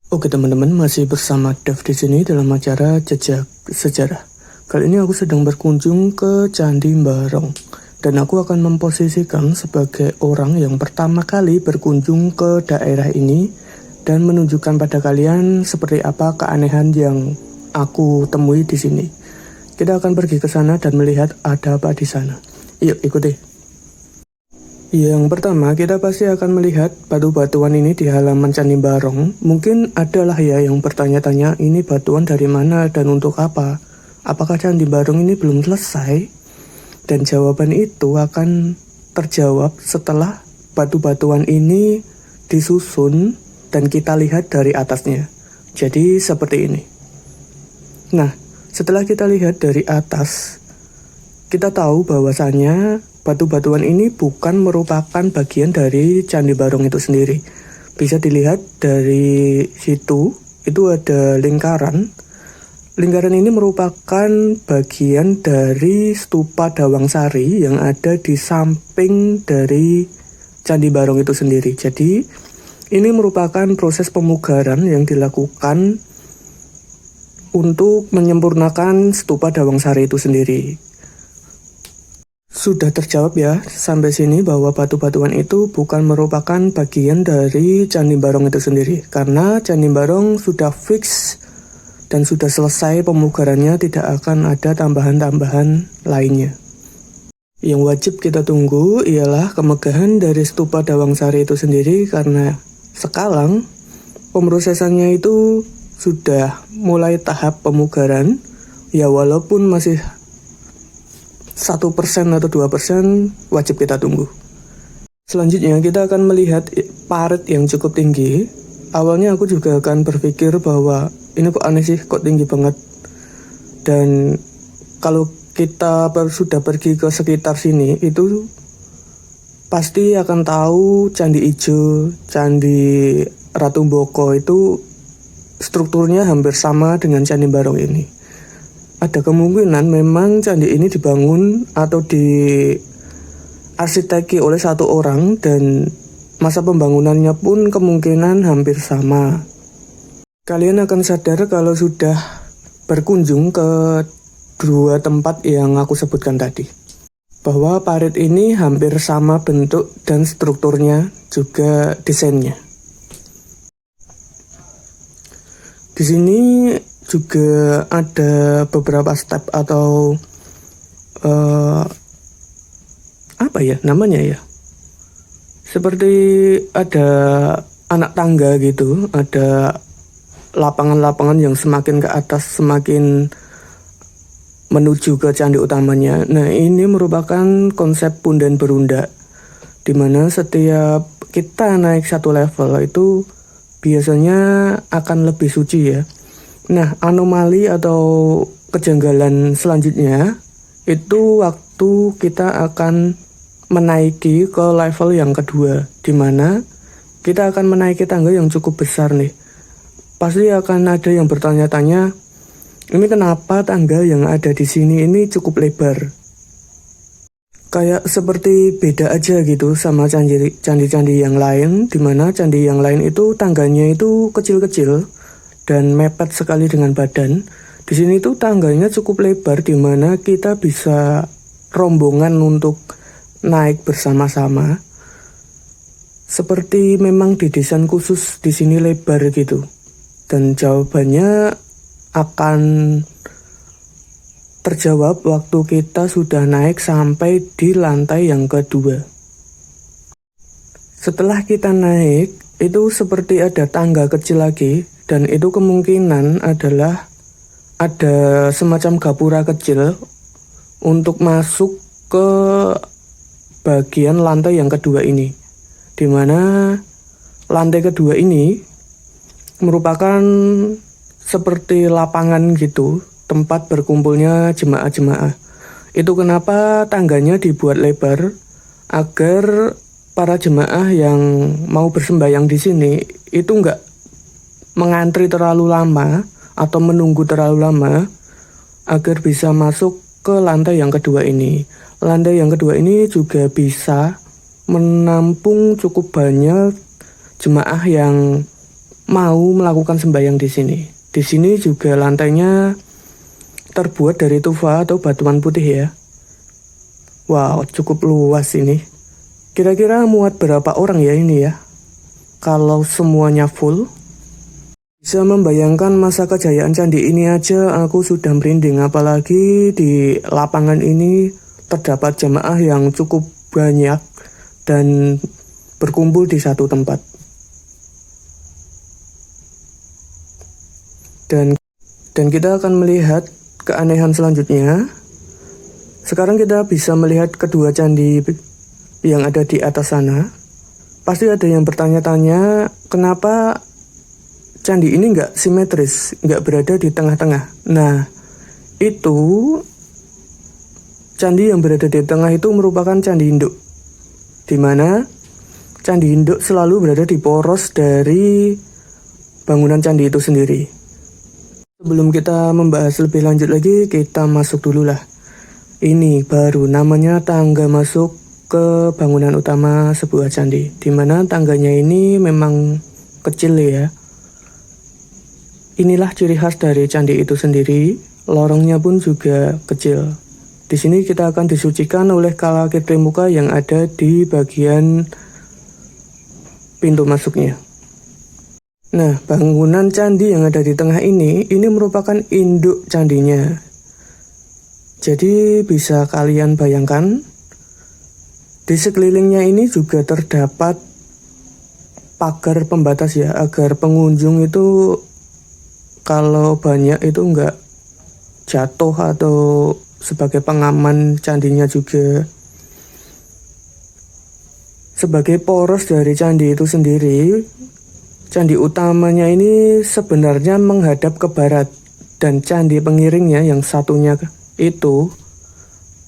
Oke teman-teman, masih bersama Dev di sini dalam acara Jejak Sejarah. Kali ini aku sedang berkunjung ke Candi Barong dan aku akan memposisikan sebagai orang yang pertama kali berkunjung ke daerah ini dan menunjukkan pada kalian seperti apa keanehan yang aku temui di sini. Kita akan pergi ke sana dan melihat ada apa di sana. Yuk ikuti. Yang pertama, kita pasti akan melihat batu-batuan ini di halaman Candi Barong. Mungkin adalah ya yang bertanya-tanya, ini batuan dari mana dan untuk apa? Apakah Candi Barong ini belum selesai? Dan jawaban itu akan terjawab setelah batu-batuan ini disusun dan kita lihat dari atasnya. Jadi seperti ini. Nah, setelah kita lihat dari atas, kita tahu bahwasannya batu-batuan ini bukan merupakan bagian dari Candi Barong itu sendiri. Bisa dilihat dari situ, itu ada lingkaran. Lingkaran ini merupakan bagian dari stupa Dawangsari yang ada di samping dari Candi Barong itu sendiri. Jadi, ini merupakan proses pemugaran yang dilakukan untuk menyempurnakan stupa Dawangsari itu sendiri. Sudah terjawab ya sampai sini bahwa batu-batuan itu bukan merupakan bagian dari Candi Barong itu sendiri. Karena Candi Barong sudah fix dan sudah selesai pemugarannya, tidak akan ada tambahan-tambahan lainnya. Yang wajib kita tunggu ialah kemegahan dari stupa Dawangsari itu sendiri, karena sekarang pemrosesannya itu sudah mulai tahap pemugaran. Ya walaupun masih 1% atau 2% wajib kita tunggu. Selanjutnya kita akan melihat parit yang cukup tinggi. Awalnya aku juga akan berpikir bahwa ini kok aneh sih, kok tinggi banget. Dan kalau kita sudah pergi ke sekitar sini, itu pasti akan tahu Candi Ijo, Candi Ratu Boko itu strukturnya hampir sama dengan Candi Barong ini. Ada kemungkinan memang candi ini dibangun atau diarsiteki oleh satu orang dan masa pembangunannya pun kemungkinan hampir sama. Kalian akan sadar kalau sudah berkunjung ke dua tempat yang aku sebutkan tadi, bahwa parit ini hampir sama bentuk dan strukturnya, juga desainnya. Di sini juga ada beberapa step atau apa ya namanya ya, seperti ada anak tangga gitu, ada lapangan-lapangan yang semakin ke atas semakin menuju ke candi utamanya. Nah, ini merupakan konsep punden berundak, dimana setiap kita naik satu level itu biasanya akan lebih suci ya. Nah, anomali atau kejanggalan selanjutnya itu waktu kita akan menaiki ke level yang kedua, di mana kita akan menaiki tangga yang cukup besar nih. Pasti akan ada yang bertanya-tanya, ini kenapa tangga yang ada di sini ini cukup lebar? Kayak seperti beda aja gitu sama candi-candi yang lain, di mana candi yang lain itu tangganya itu kecil-kecil dan mepet sekali dengan badan. Di sini tuh tangganya cukup lebar, di mana kita bisa rombongan untuk naik bersama-sama. Seperti memang didesain khusus di sini lebar gitu. Dan jawabannya akan terjawab waktu kita sudah naik sampai di lantai yang kedua. Setelah kita naik, itu seperti ada tangga kecil lagi. Dan itu kemungkinan adalah ada semacam gapura kecil untuk masuk ke bagian lantai yang kedua ini. Dimana lantai kedua ini merupakan seperti lapangan gitu, tempat berkumpulnya jemaah-jemaah. Itu kenapa tangganya dibuat lebar, agar para jemaah yang mau bersembahyang di sini itu enggak mengantri terlalu lama atau menunggu terlalu lama, agar bisa masuk ke lantai yang kedua ini. Lantai yang kedua ini juga bisa menampung cukup banyak jemaah yang mau melakukan sembahyang di sini. Di sini juga lantainya terbuat dari tufa atau batuan putih ya. Wow, cukup luas ini. Kira-kira muat berapa orang ya ini ya? Kalau semuanya full. Bisa membayangkan masa kejayaan candi ini aja aku sudah merinding, apalagi di lapangan ini terdapat jamaah yang cukup banyak dan berkumpul di satu tempat. Dan kita akan melihat keanehan selanjutnya. Sekarang kita bisa melihat kedua candi yang ada di atas sana. Pasti ada yang bertanya-tanya, kenapa candi ini nggak simetris, nggak berada di tengah-tengah. Nah, itu candi yang berada di tengah itu merupakan candi induk, di mana candi induk selalu berada di poros dari bangunan candi itu sendiri. Sebelum kita membahas lebih lanjut lagi, kita masuk dulu lah. Ini baru namanya tangga masuk ke bangunan utama sebuah candi, di mana tangganya ini memang kecil ya. Inilah ciri khas dari candi itu sendiri, lorongnya pun juga kecil. Di sini kita akan disucikan oleh Kalaki Trimuka yang ada di bagian pintu masuknya. Nah, bangunan candi yang ada di tengah ini merupakan induk candinya. Jadi bisa kalian bayangkan, di sekelilingnya ini juga terdapat pagar pembatas ya, agar pengunjung itu kalau banyak itu nggak jatuh, atau sebagai pengaman candinya juga. Sebagai poros dari candi itu sendiri, candi utamanya ini sebenarnya menghadap ke barat, dan candi pengiringnya yang satunya itu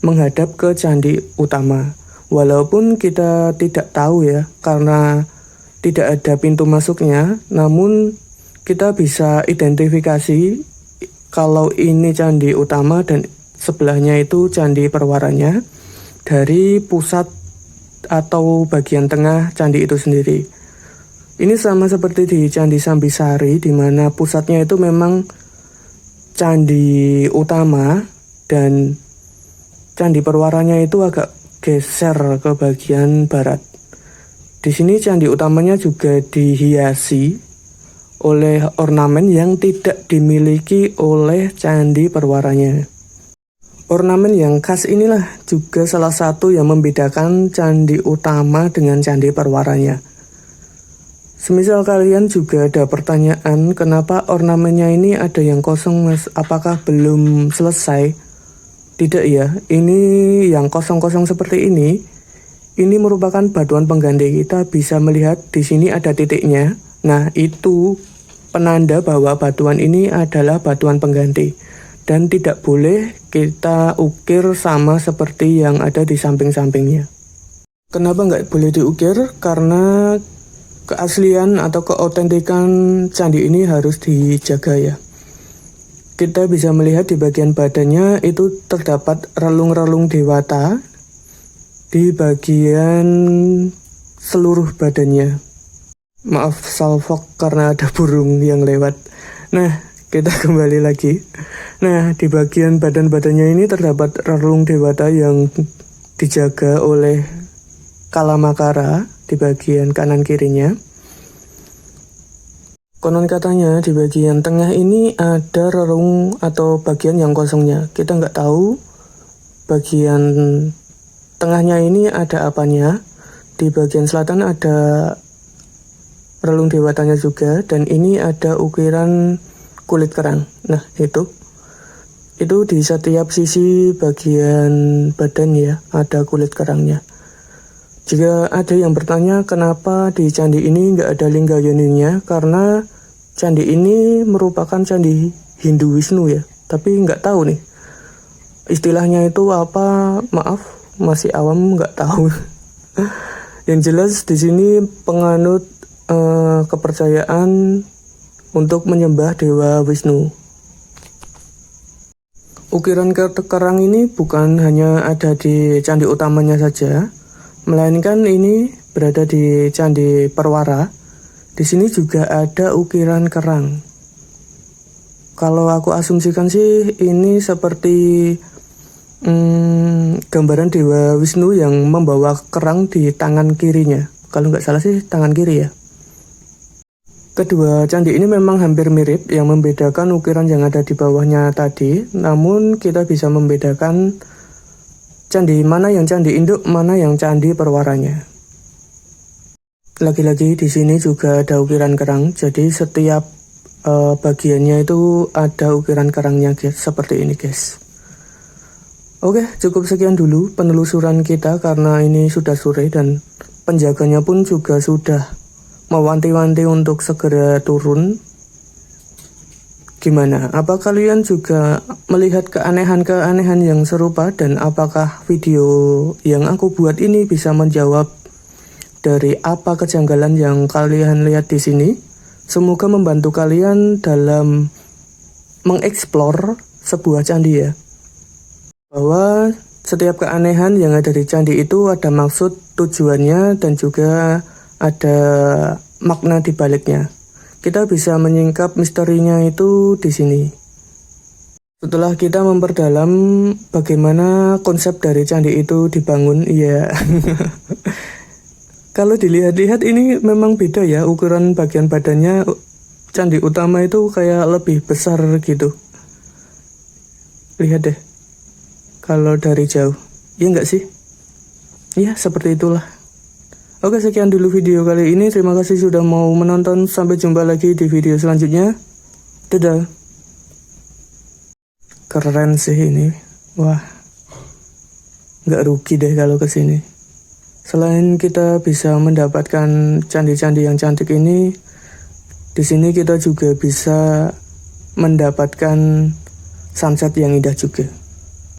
menghadap ke candi utama. Walaupun kita tidak tahu ya, karena tidak ada pintu masuknya, namun kita bisa identifikasi kalau ini candi utama dan sebelahnya itu candi perwaranya dari pusat atau bagian tengah candi itu sendiri. Ini sama seperti di Candi Sambisari, di mana pusatnya itu memang candi utama dan candi perwaranya itu agak geser ke bagian barat. Di sini candi utamanya juga dihiasi oleh ornamen yang tidak dimiliki oleh candi perwaranya. Ornamen yang khas inilah juga salah satu yang membedakan candi utama dengan candi perwaranya. Semisal kalian juga ada pertanyaan, kenapa ornamennya ini ada yang kosong mas, apakah belum selesai? Tidak ya, ini yang kosong-kosong seperti ini merupakan batuan pengganti. Kita bisa melihat di sini ada titiknya. Nah, itu penanda bahwa batuan ini adalah batuan pengganti dan tidak boleh kita ukir sama seperti yang ada di samping-sampingnya. Kenapa nggak boleh diukir? Karena keaslian atau keautentikan candi ini harus dijaga ya. Kita bisa melihat di bagian badannya itu terdapat relung-relung dewata di bagian seluruh badannya. Maaf salfok karena ada burung yang lewat. Nah, kita kembali lagi. Nah, di bagian badan-badannya ini terdapat relung dewata yang dijaga oleh Kalamakara di bagian kanan kirinya. Konon katanya di bagian tengah ini ada relung atau bagian yang kosongnya. Kita nggak tahu bagian tengahnya ini ada apanya. Di bagian selatan ada relung dewatanya juga, dan ini ada ukiran kulit kerang. Nah, itu di setiap sisi bagian badan ya, ada kulit kerangnya. Jika ada yang bertanya kenapa di candi ini nggak ada lingga yoninya, karena candi ini merupakan candi Hindu Wisnu ya, tapi nggak tahu nih istilahnya itu apa, maaf masih awam nggak tahu. Yang jelas di sini penganut kepercayaan untuk menyembah Dewa Wisnu. Ukiran kerang ini bukan hanya ada di candi utamanya saja, melainkan ini berada di candi Perwara, Di sini juga ada ukiran kerang. Kalau aku asumsikan sih ini seperti gambaran Dewa Wisnu yang membawa kerang di tangan kirinya. Kalau nggak salah sih tangan kiri ya. Kedua candi ini memang hampir mirip, yang membedakan ukiran yang ada di bawahnya tadi. Namun kita bisa membedakan candi mana yang candi induk, mana yang candi perwaranya. Lagi-lagi di sini juga ada ukiran kerang, jadi setiap bagiannya itu ada ukiran kerangnya guys, seperti ini guys. Oke, cukup sekian dulu penelusuran kita karena ini sudah sore dan penjaganya pun juga sudah mewanti-wanti untuk segera turun. Gimana? Apa kalian juga melihat keanehan-keanehan yang serupa, dan apakah video yang aku buat ini bisa menjawab dari apa kejanggalan yang kalian lihat di sini? Semoga membantu kalian dalam mengeksplor sebuah candi ya. Bahwa setiap keanehan yang ada di candi itu ada maksud, tujuannya, dan juga ada makna di baliknya. Kita bisa menyingkap misterinya itu di sini. Setelah kita memperdalam bagaimana konsep dari candi itu dibangun, iya. Kalau dilihat-lihat ini memang beda ya, ukuran bagian badannya candi utama itu kayak lebih besar gitu. Lihat deh, kalau dari jauh, iya nggak sih? Iya, seperti itulah. Oke, sekian dulu video kali ini. Terima kasih sudah mau menonton. Sampai jumpa lagi di video selanjutnya. Dadah. Keren sih ini. Wah, nggak rugi deh kalau kesini. Selain kita bisa mendapatkan candi-candi yang cantik ini, di sini kita juga bisa mendapatkan sunset yang indah juga.